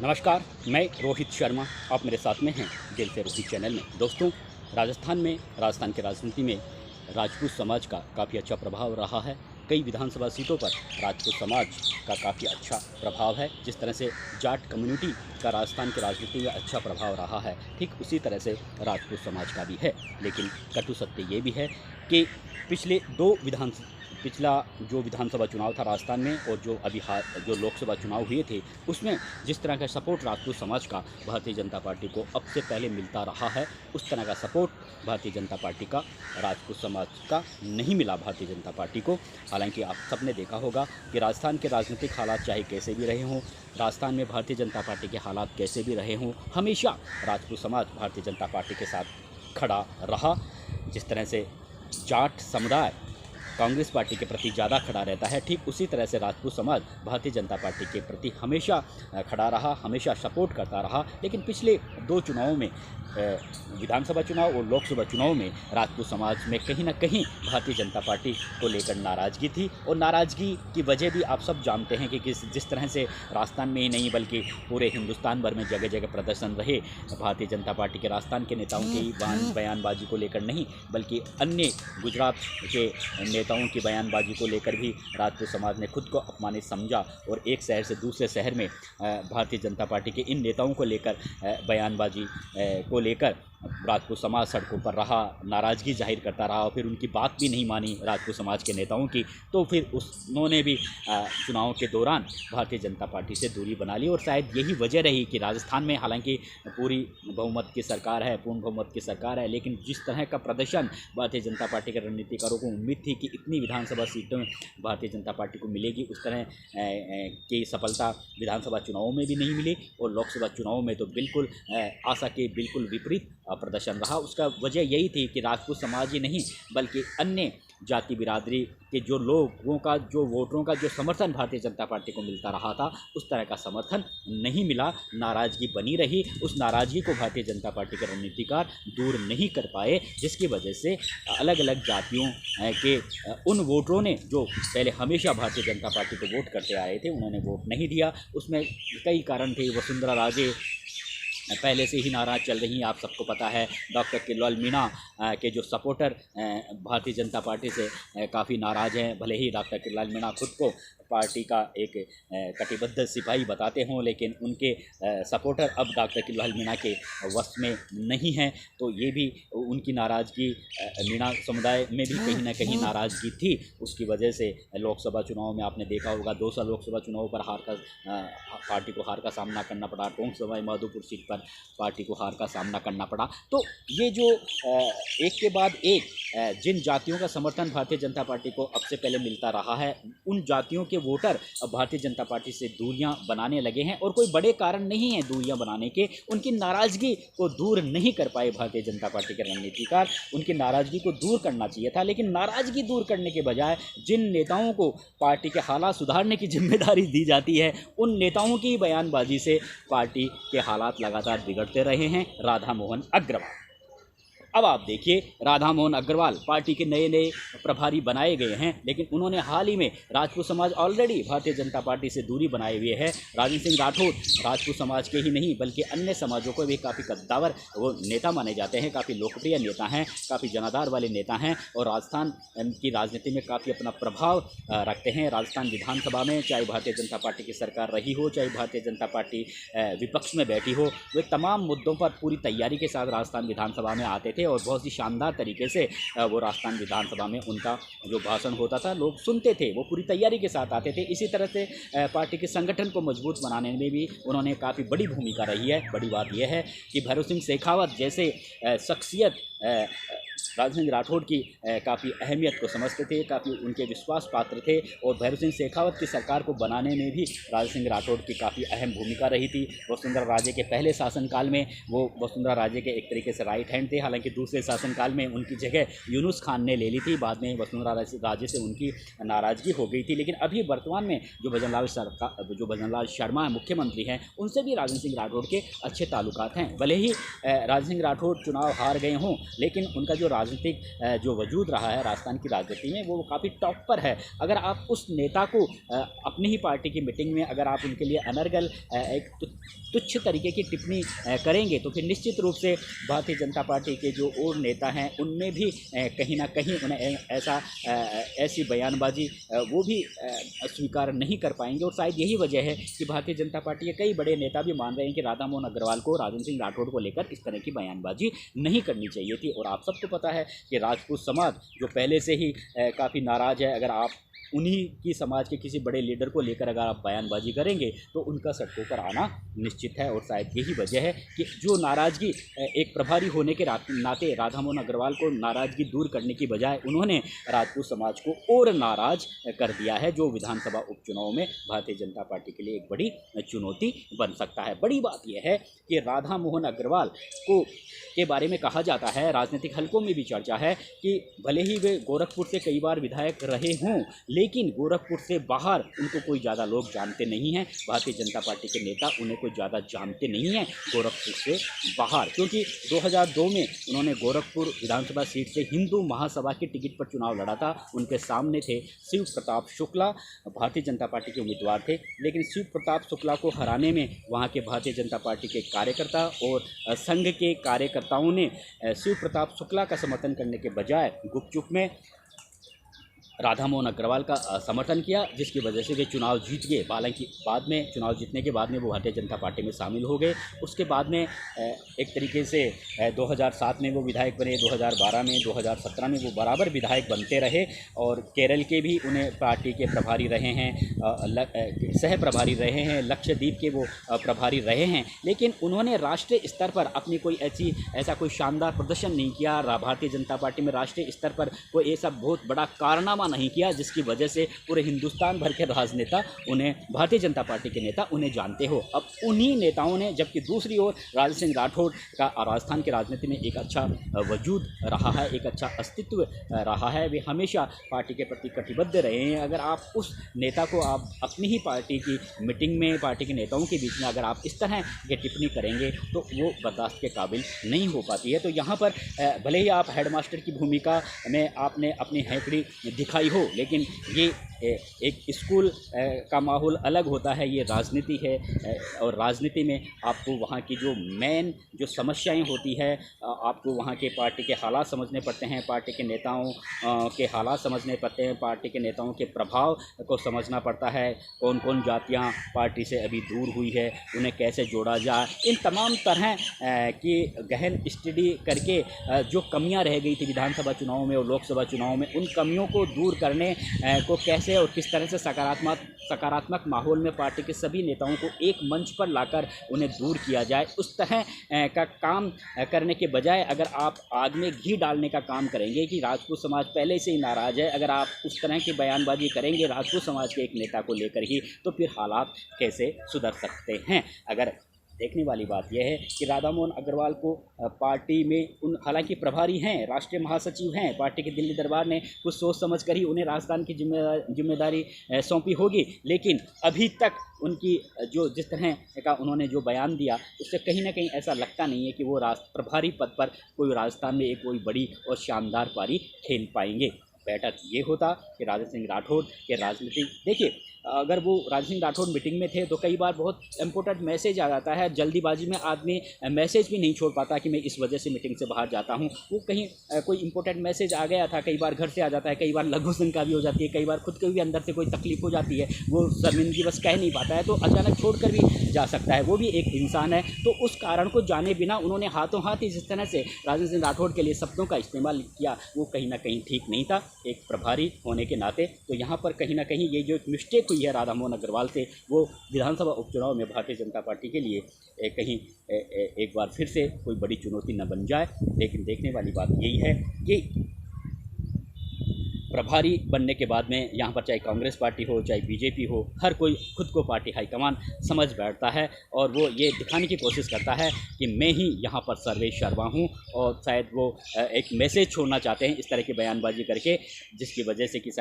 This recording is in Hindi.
नमस्कार, मैं रोहित शर्मा। आप मेरे साथ में हैं दिल से रोहित चैनल में। दोस्तों, राजस्थान की राजनीति में राजपूत समाज का काफ़ी अच्छा प्रभाव रहा है। कई विधानसभा सीटों पर राजपूत समाज का काफ़ी अच्छा प्रभाव है। जिस तरह से जाट कम्युनिटी का राजस्थान की राजनीति में अच्छा प्रभाव रहा है, ठीक उसी तरह से राजपूत समाज का भी है। लेकिन कटु सत्य ये भी है कि पिछले दो विधान पिछला जो विधानसभा चुनाव था राजस्थान में और जो लोकसभा चुनाव हुए थे, उसमें जिस तरह का सपोर्ट राजपूत समाज का भारतीय जनता पार्टी को अब से पहले मिलता रहा है, उस तरह का सपोर्ट भारतीय जनता पार्टी का राजपूत समाज का नहीं मिला भारतीय जनता पार्टी को। हालांकि आप सबने देखा होगा कि राजस्थान के राजनीतिक हालात चाहे कैसे भी रहे हों, राजस्थान में भारतीय जनता पार्टी के हालात कैसे भी रहे हों, हमेशा राजपूत समाज भारतीय जनता पार्टी के साथ खड़ा रहा। जिस तरह से जाट समुदाय कांग्रेस पार्टी के प्रति ज़्यादा खड़ा रहता है, ठीक उसी तरह से राजपूत समाज भारतीय जनता पार्टी के प्रति हमेशा खड़ा रहा, हमेशा सपोर्ट करता रहा। लेकिन पिछले दो चुनावों में, विधानसभा चुनाव और लोकसभा चुनाव में, राजपूत समाज में कहीं ना कहीं भारतीय जनता पार्टी को लेकर नाराज़गी थी। और नाराज़गी की वजह भी आप सब जानते हैं कि जिस तरह से राजस्थान में ही नहीं बल्कि पूरे हिंदुस्तान भर में जगह जगह प्रदर्शन रहे भारतीय जनता पार्टी के राजस्थान के नेताओं की बयानबाजी को लेकर नहीं, बल्कि अन्य गुजरात के नेताओं की बयानबाजी को लेकर भी राजपूत समाज ने खुद को अपमानित समझा और एक शहर से दूसरे शहर में भारतीय जनता पार्टी के इन नेताओं को लेकर बयानबाजी को लेकर राजपूत समाज सड़कों पर रहा, नाराज़गी जाहिर करता रहा और फिर उनकी बात भी नहीं मानी राजपूत समाज के नेताओं की। तो फिर उन्होंने भी चुनाव के दौरान भारतीय जनता पार्टी से दूरी बना ली। और शायद यही वजह रही कि राजस्थान में हालांकि पूर्ण बहुमत की सरकार है, लेकिन जिस तरह का प्रदर्शन भारतीय जनता पार्टी के रणनीतिकारों को उम्मीद थी कि इतनी विधानसभा सीटें भारतीय जनता पार्टी को मिलेगी, उस तरह की सफलता विधानसभा चुनावों में भी नहीं मिली और लोकसभा चुनाव में तो बिल्कुल आशा के बिल्कुल विपरीत प्रदर्शन रहा। उसका वजह यही थी कि राजपूत समाज ही नहीं बल्कि अन्य जाति बिरादरी के जो लोगों का, जो वोटरों का जो समर्थन भारतीय जनता पार्टी को मिलता रहा था, उस तरह का समर्थन नहीं मिला, नाराज़गी बनी रही। उस नाराज़गी को भारतीय जनता पार्टी के रणनीतिकार दूर नहीं कर पाए, जिसकी वजह से अलग अलग जातियों के उन वोटरों ने जो पहले हमेशा भारतीय जनता पार्टी को वोट करते आए थे, उन्होंने वोट नहीं दिया। उसमें कई कारण थे। वसुंधरा राजे पहले से ही नाराज़ चल रही हैं, आप सबको पता है। डॉक्टर किलवाल मीणा के जो सपोर्टर भारतीय जनता पार्टी से काफ़ी नाराज़ हैं, भले ही डॉक्टर किलवाल मीणा खुद को पार्टी का एक कटिबद्ध सिपाही बताते हों, लेकिन उनके सपोर्टर अब डॉक्टर किलवाल मीणा के वश में नहीं हैं। तो ये भी उनकी नाराज़गी, मीणा समुदाय में भी कहीं ना कहीं नाराज़गी थी। उसकी वजह से लोकसभा चुनाव में आपने देखा होगा, 2 लोकसभा चुनाव पर पार्टी को हार का सामना करना पड़ा। टोंक सवाई माधोपुर सीट पर पार्टी को हार का सामना करना पड़ा। तो ये जो एक के बाद एक जिन जातियों का समर्थन भारतीय जनता पार्टी को अब से पहले मिलता रहा है, उन जातियों के वोटर अब भारतीय जनता पार्टी से दूरियां बनाने लगे हैं। और कोई बड़े कारण नहीं है दूरियां बनाने के, उनकी नाराज़गी को दूर नहीं कर पाए भारतीय जनता पार्टी के रणनीतिकार। उनकी नाराज़गी को दूर करना चाहिए था, लेकिन नाराज़गी दूर करने के बजाय जिन नेताओं को पार्टी के हालात सुधारने की जिम्मेदारी दी जाती है, उन नेताओं की बयानबाजी से पार्टी के हालात लगातार बिगड़ते रहे हैं। राधा मोहन अग्रवाल, अब आप देखिए, राधा मोहन अग्रवाल पार्टी के नए नए प्रभारी बनाए गए हैं, लेकिन उन्होंने हाल ही में, राजपूत समाज ऑलरेडी भारतीय जनता पार्टी से दूरी बनाए हुए है। राजेंद्र सिंह राठौड़ राजपूत समाज के ही नहीं बल्कि अन्य समाजों को भी काफ़ी कद्दावर वो नेता माने जाते हैं, काफ़ी लोकप्रिय नेता हैं, काफ़ी जनाधार वाले नेता हैं और राजस्थान की राजनीति में काफ़ी अपना प्रभाव रखते हैं। राजस्थान विधानसभा में चाहे भारतीय जनता पार्टी की सरकार रही हो, चाहे भारतीय जनता पार्टी विपक्ष में बैठी हो, वे तमाम मुद्दों पर पूरी तैयारी के साथ राजस्थान विधानसभा में आते थे और बहुत ही शानदार तरीके से वो राजस्थान विधानसभा में उनका जो भाषण होता था लोग सुनते थे, वो पूरी तैयारी के साथ आते थे। इसी तरह से पार्टी के संगठन को मजबूत बनाने में भी उन्होंने काफ़ी बड़ी भूमिका रही है। बड़ी बात यह है कि भैरव सिंह शेखावत जैसे शख्सियत राजेंद्र सिंह राठौड़ की काफ़ी अहमियत को समझते थे, काफ़ी उनके विश्वास पात्र थे और भैरव सिंह शेखावत की सरकार को बनाने में भी राजेंद्र सिंह राठौड़ की काफ़ी अहम भूमिका रही थी। वसुंधरा राजे के पहले शासनकाल में वो वसुंधरा राजे के एक तरीके से राइट हैंड थे, हालांकि दूसरे शासनकाल में उनकी जगह यूनुस खान ने ले ली थी। बाद में वसुंधरा राजे से उनकी नाराज़गी हो गई थी। लेकिन अभी वर्तमान में जो भजन लाल शर्मा मुख्यमंत्री हैं, उनसे भी राजेंद्र सिंह राठौड़ के अच्छे ताल्लुकात हैं। भले ही राजेंद्र सिंह राठौड़ चुनाव हार गए हों, लेकिन उनका जो राजनीतिक जो वजूद रहा है राजस्थान की राजनीति में, वो काफ़ी टॉप पर है। अगर आप उस नेता को अपनी ही पार्टी की मीटिंग में अगर आप उनके लिए अनर्गल एक तुच्छ तरीके की टिप्पणी करेंगे, तो फिर निश्चित रूप से भारतीय जनता पार्टी के जो और नेता हैं उनमें भी कहीं ना कहीं उन्हें ऐसी बयानबाजी वो भी स्वीकार नहीं कर पाएंगे। और शायद यही वजह है कि भारतीय जनता पार्टी के कई बड़े नेता भी मान रहे हैं कि राधा मोहन अग्रवाल को, राजन सिंह राठौड़ को लेकर इस तरह की बयानबाजी नहीं करनी चाहिए थी। और आप सबको पता है कि राजपूत समाज जो पहले से ही काफ़ी नाराज़ है, अगर आप उन्हीं की समाज के किसी बड़े लीडर को लेकर अगर आप बयानबाजी करेंगे तो उनका सड़कों पर आना निश्चित है। और शायद यही वजह है कि जो नाराज़गी एक प्रभारी होने के नाते राधा मोहन अग्रवाल को नाराज़गी दूर करने की बजाय उन्होंने राजपूत समाज को और नाराज़ कर दिया है, जो विधानसभा उपचुनाव में भारतीय जनता पार्टी के लिए एक बड़ी चुनौती बन सकता है। बड़ी बात यह है कि राधा मोहन अग्रवाल को के बारे में कहा जाता है, राजनीतिक हलकों में भी चर्चा है कि भले ही वे गोरखपुर से कई बार विधायक रहे हों, लेकिन गोरखपुर से बाहर उनको कोई ज़्यादा लोग जानते नहीं हैं। भारतीय जनता पार्टी के नेता उन्हें कोई ज़्यादा जानते नहीं हैं गोरखपुर से बाहर, क्योंकि 2002 में उन्होंने गोरखपुर विधानसभा सीट से हिंदू महासभा की टिकट पर चुनाव लड़ा था। उनके सामने थे शिव प्रताप शुक्ला, भारतीय जनता पार्टी के उम्मीदवार थे, लेकिन शिव प्रताप शुक्ला को हराने में वहाँ के भारतीय जनता पार्टी के कार्यकर्ता और संघ के कार्यकर्ताओं ने शिव प्रताप शुक्ला का समर्थन करने के बजाय गुपचुप में राधा मोहन अग्रवाल का समर्थन किया, जिसकी वजह से वे चुनाव जीत गए। हालांकि बाद में चुनाव जीतने के बाद में वो भारतीय जनता पार्टी में शामिल हो गए। उसके बाद में एक तरीके से 2007 में वो विधायक बने, 2012 में, 2017 में वो बराबर विधायक बनते रहे। और केरल के भी उन्हें पार्टी के प्रभारी रहे हैं, सह प्रभारी रहे हैं, लक्षद्वीप के वो प्रभारी रहे हैं। लेकिन उन्होंने राष्ट्रीय स्तर पर अपनी कोई ऐसा कोई शानदार प्रदर्शन नहीं किया। भारतीय जनता पार्टी में राष्ट्रीय स्तर पर कोई ऐसा बहुत बड़ा कारनामा नहीं किया जिसकी वजह से पूरे हिंदुस्तान भर के राजनेता उन्हें, भारतीय जनता पार्टी के नेता उन्हें जानते हो। अब उन्हीं नेताओं ने, जबकि दूसरी ओर राजन सिंह राठौड़ का राजस्थान की राजनीति में एक अच्छा वजूद रहा है, एक अच्छा अस्तित्व रहा है, वे हमेशा पार्टी के प्रति कटिबद्ध रहे हैं। अगर आप उस नेता को आप अपनी ही पार्टी की मीटिंग में, पार्टी के नेताओं के बीच में अगर आप इस तरह की टिप्पणी करेंगे तो वो बर्दाश्त के काबिल नहीं हो पाती है। तो यहाँ पर भले ही आप हेडमास्टर की भूमिका में आपने अपनी हैकड़ी दिखाई हो, लेकिन ये एक स्कूल का माहौल अलग होता है, ये राजनीति है। और राजनीति में आपको वहाँ की जो मेन जो समस्याएं होती है, आपको वहाँ के पार्टी के हालात समझने पड़ते हैं, पार्टी के नेताओं के हालात समझने पड़ते हैं, पार्टी के नेताओं के प्रभाव को समझना पड़ता है। कौन कौन जातियाँ पार्टी से अभी दूर हुई है, उन्हें कैसे जोड़ा जाए, इन तमाम तरह की गहन स्टडी करके जो कमियाँ रह गई थी विधानसभा चुनाव में और लोकसभा चुनाव में, उन कमियों को दूर करने को कैसे और किस तरह से सकारात्मक माहौल में पार्टी के सभी नेताओं को एक मंच पर लाकर उन्हें दूर किया जाए, उस तरह का काम करने के बजाय अगर आप आग में घी डालने का काम करेंगे कि राजपूत समाज पहले से ही नाराज़ है, अगर आप उस तरह की बयानबाजी करेंगे राजपूत समाज के एक नेता को लेकर ही, तो फिर हालात कैसे सुधर सकते हैं। अगर देखने वाली बात यह है कि राधा मोहन अग्रवाल को पार्टी में हालांकि प्रभारी हैं, राष्ट्रीय महासचिव हैं, पार्टी के दिल्ली दरबार ने कुछ सोच समझ कर ही उन्हें राजस्थान की जिम्मेदारी सौंपी होगी, लेकिन अभी तक उनकी जो जिस तरह का उन्होंने जो बयान दिया उससे कहीं ना कहीं ऐसा लगता नहीं है कि वो प्रभारी पद पर कोई राजस्थान में एक कोई बड़ी और शानदार पारी खेल पाएंगे। बेटर ये होता कि राजन सिंह राठौड़ के राजनीतिक, देखिए अगर वो राजन सिंह राठौड़ मीटिंग में थे तो कई बार बहुत इंपॉर्टेंट मैसेज आ जाता है, जल्दीबाजी में आदमी मैसेज भी नहीं छोड़ पाता कि मैं इस वजह से मीटिंग से बाहर जाता हूँ। वो कहीं कोई इंपॉर्टेंट मैसेज आ गया था, कई बार घर से आ जाता है, कई बार लघु शंका भी हो जाती है, कई बार खुद के भी अंदर से कोई तकलीफ हो जाती है, वो शर्मिंदगी बस कह नहीं पाता है तो अचानक छोड़ कर भी जा सकता है, वो भी एक इंसान है। तो उस कारण को जाने बिना उन्होंने हाथों हाथ ही जिस तरह से राजन सिंह राठौड़ के लिए शब्दों का इस्तेमाल किया, वो कहीं ना कहीं ठीक नहीं था एक प्रभारी होने के नाते। तो यहाँ पर कहीं ना कहीं ये जो मिस्टेक हुई है राधा मोहन अग्रवाल से, वो विधानसभा उपचुनाव में भारतीय जनता पार्टी के लिए कहीं एक बार फिर से कोई बड़ी चुनौती न बन जाए। लेकिन देखने वाली बात यही है कि प्रभारी बनने के बाद में यहाँ पर चाहे कांग्रेस पार्टी हो चाहे बीजेपी हो, हर कोई खुद को पार्टी हाईकमान समझ बैठता है और वो ये दिखाने की कोशिश करता है कि मैं ही यहाँ पर सर्वेश शर्मा हूँ। और शायद वो एक मैसेज छोड़ना चाहते हैं इस तरह की बयानबाजी करके, जिसकी वजह से कि